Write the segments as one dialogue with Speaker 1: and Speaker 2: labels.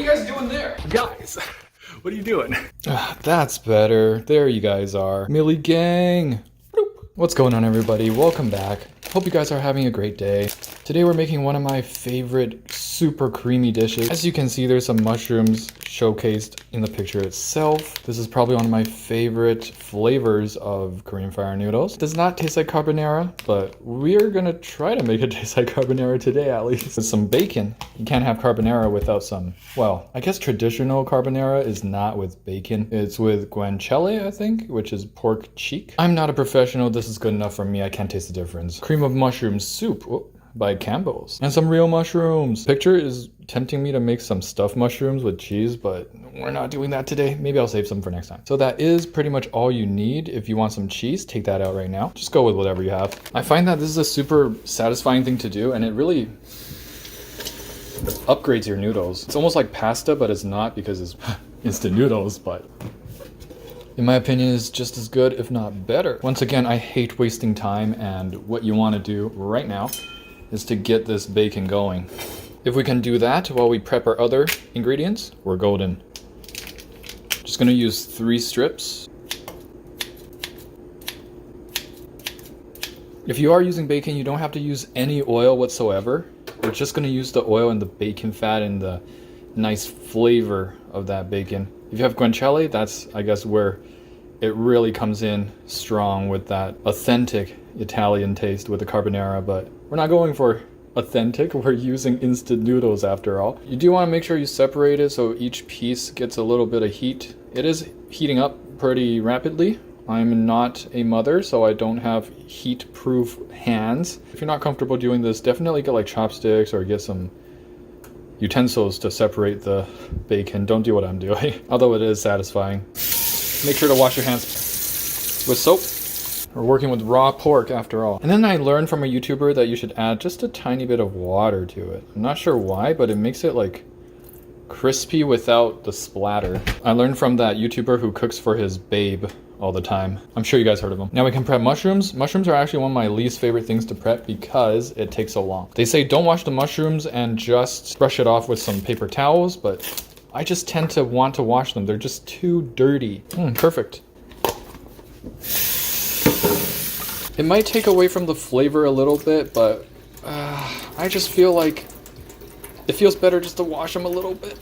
Speaker 1: you guys doing there?
Speaker 2: Guys, what are you doing? That's better. There you guys are. Millie gang. Bloop. What's going on, everybody? Welcome back. Hope you guys are having a great day. Today we're making one of my favorite super creamy dishes. As you can see, there's some mushrooms showcased in the picture itself. This is probably one of my favorite flavors of Korean fire noodles. It does not taste like carbonara, but we're gonna try to make it taste like carbonara today at least. With some bacon. You can't have carbonara without some, well, I guess traditional carbonara is not with bacon. It's with guanciale, I think, which is pork cheek. I'm not a professional. This is good enough for me. I can't taste the difference. Cream of mushroom soup. Oh, by Campbell's. And some real mushrooms. Picture is tempting me to make some stuffed mushrooms with cheese, but we're not doing that today. Maybe I'll save some for next time. So that is pretty much all you need. If you want some cheese, take that out right now. Just go with whatever you have. I find that this is a super satisfying thing to do, and it really upgrades your noodles. It's almost like pasta, but it's not because it's instant noodles, but in my opinion, it's just as good, if not better. Once again, I hate wasting time, and what you want to do right now is to get this bacon going. If we can do that while we prep our other ingredients, we're golden. Just gonna use 3 strips. If you are using bacon, you don't have to use any oil whatsoever. We're just gonna use the oil and the bacon fat and the nice flavor of that bacon. If you have guanciale, that's, I guess, where it really comes in strong with that authentic Italian taste with the carbonara, but we're not going for authentic. We're using instant noodles after all. You do want to make sure you separate it so each piece gets a little bit of heat. It is heating up pretty rapidly. I'm not a mother, so I don't have heat-proof hands. If you're not comfortable doing this, definitely get like chopsticks or get some utensils to separate the bacon. Don't do what I'm doing, although it is satisfying. Make sure to wash your hands with soap. We're working with raw pork after all. And then I learned from a YouTuber that you should add just a tiny bit of water to it. I'm not sure why, but it makes it like crispy without the splatter. I learned from that YouTuber who cooks for his babe all the time. I'm sure you guys heard of him. Now we can prep mushrooms. Mushrooms are actually one of my least favorite things to prep because it takes so long. They say don't wash the mushrooms and just brush it off with some paper towels, but I just tend to want to wash them. They're just too dirty. Perfect. It might take away from the flavor a little bit, but I just feel like it feels better just to wash them a little bit.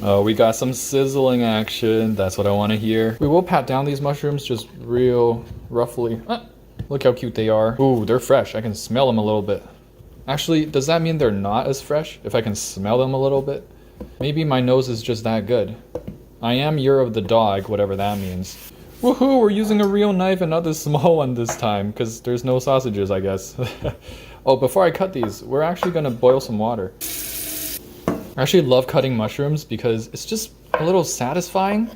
Speaker 2: Oh, we got some sizzling action. That's what I want to hear. We will pat down these mushrooms just real roughly. Look how cute they are. Ooh, they're fresh. I can smell them a little bit. Actually, does that mean they're not as fresh if I can smell them a little bit? Maybe my nose is just that good. I am year of the dog, whatever that means. Woohoo, we're using a real knife and not the small one this time, because there's no sausages, I guess. Oh, before I cut these, we're actually going to boil some water. I actually love cutting mushrooms because it's just a little satisfying.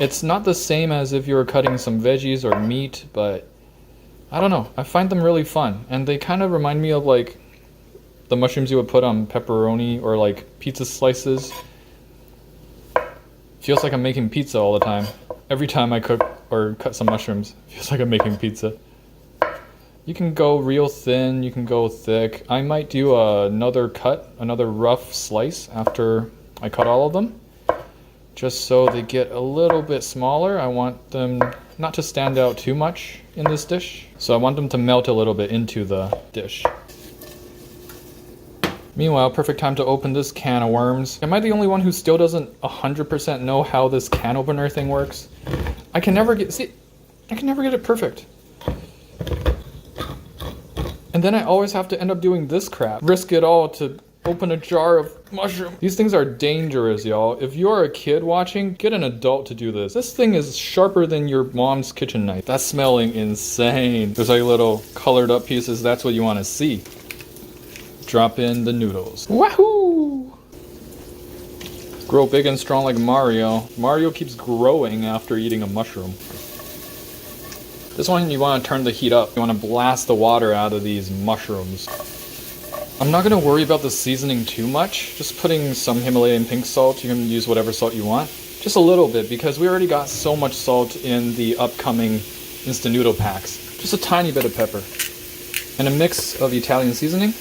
Speaker 2: It's not the same as if you were cutting some veggies or meat, but I don't know. I find them really fun, and they kind of remind me of like the mushrooms you would put on pepperoni or like pizza slices. Feels like I'm making pizza all the time. Every time I cook or cut some mushrooms, it feels like I'm making pizza. You can go real thin, you can go thick. I might do another rough slice after I cut all of them, just so they get a little bit smaller. I want them not to stand out too much in this dish, so I want them to melt a little bit into the dish. Meanwhile, perfect time to open this can of worms. Am I the only one who still doesn't 100% know how this can opener thing works? I can never get it perfect. And then I always have to end up doing this crap. Risk it all to open a jar of mushroom. These things are dangerous, y'all. If you're a kid watching, get an adult to do this. This thing is sharper than your mom's kitchen knife. That's smelling insane. There's like little colored up pieces. That's what you want to see. Drop in the noodles. Wahoo! Grow big and strong like Mario. Mario keeps growing after eating a mushroom. This one you want to turn the heat up. You want to blast the water out of these mushrooms. I'm not going to worry about the seasoning too much. Just putting some Himalayan pink salt. You can use whatever salt you want. Just a little bit because we already got so much salt in the upcoming instant noodle packs. Just a tiny bit of pepper. And a mix of Italian seasoning.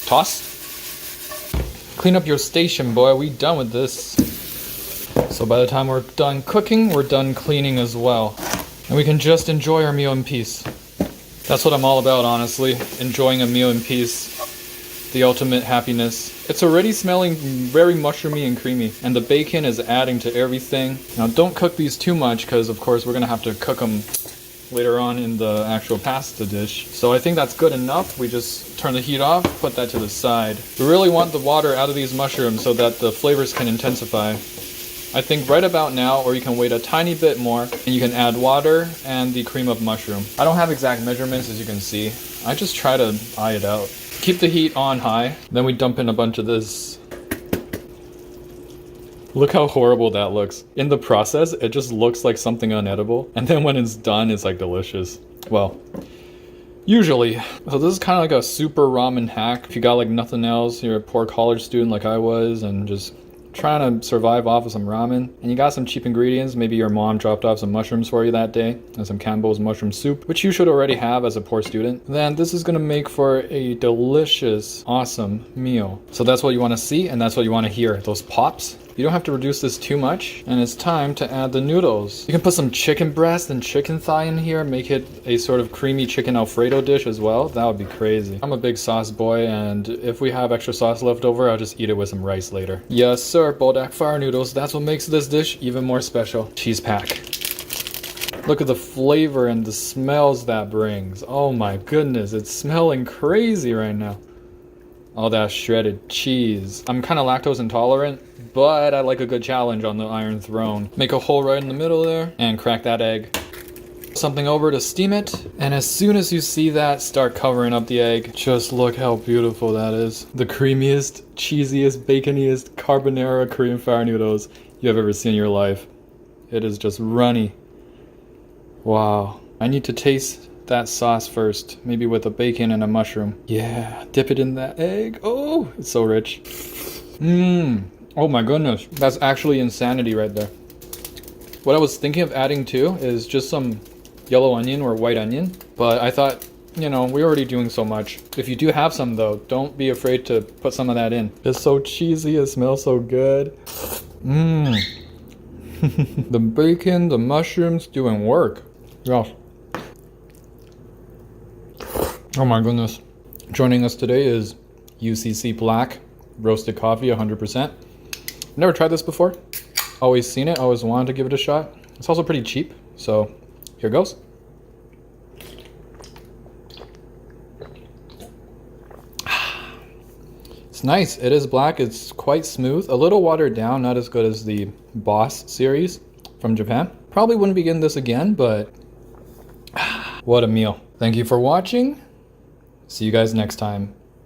Speaker 2: Toss. Clean up your station, boy. We done with this. So by the time we're done cooking, we're done cleaning as well. And we can just enjoy our meal in peace. That's what I'm all about, honestly. Enjoying a meal in peace. The ultimate happiness. It's already smelling very mushroomy and creamy. And the bacon is adding to everything. Now don't cook these too much because of course we're going to have to cook them later on in the actual pasta dish. So I think that's good enough. We just turn the heat off, put that to the side. We really want the water out of these mushrooms so that the flavors can intensify. I think right about now, or you can wait a tiny bit more, and you can add water and the cream of mushroom. I don't have exact measurements as you can see. I just try to eye it out. Keep the heat on high, then we dump in a bunch of this. Look how horrible that looks. In the process, it just looks like something unedible, and then when it's done, it's like delicious. Well, usually. So this is kind of like a super ramen hack. If you got like nothing else, you're a poor college student like I was, and just trying to survive off of some ramen, and you got some cheap ingredients. Maybe your mom dropped off some mushrooms for you that day and some Campbell's mushroom soup, which you should already have as a poor student. Then this is gonna make for a delicious, awesome meal. So that's what you want to see, and that's what you want to hear, those pops. You don't have to reduce this too much, and it's time to add the noodles. You can put some chicken breast and chicken thigh in here, make it a sort of creamy chicken Alfredo dish as well. That would be crazy. I'm a big sauce boy, and if we have extra sauce left over, I'll just eat it with some rice later. Yes sir, Buldak fire noodles. That's what makes this dish even more special. Cheese pack. Look at the flavor and the smells that brings. Oh my goodness, it's smelling crazy right now. All that shredded cheese. I'm kind of lactose intolerant, but I like a good challenge on the Iron Throne. Make a hole right in the middle there and crack that egg. Something over to steam it, and as soon as you see that, start covering up the egg. Just look how beautiful that is. The creamiest, cheesiest, baconiest carbonara Korean fire noodles you have ever seen in your life. It is just runny. Wow. I need to taste that sauce first, maybe with a bacon and a mushroom. Yeah, dip it in that egg. Oh, it's so rich. Oh my goodness, that's actually insanity right there. What I was thinking of adding too is just some yellow onion or white onion, but I thought, you know, we're already doing so much. If you do have some though, don't be afraid to put some of that in. It's so cheesy, it smells so good. The bacon, the mushrooms doing work. Yes. Oh my goodness. Joining us today is UCC Black Roasted Coffee, 100%. Never tried this before. Always seen it, always wanted to give it a shot. It's also pretty cheap, so here goes. It's nice. It is black. It's quite smooth. A little watered down, not as good as the Boss series from Japan. Probably wouldn't begin this again, but what a meal. Thank you for watching. See you guys next time.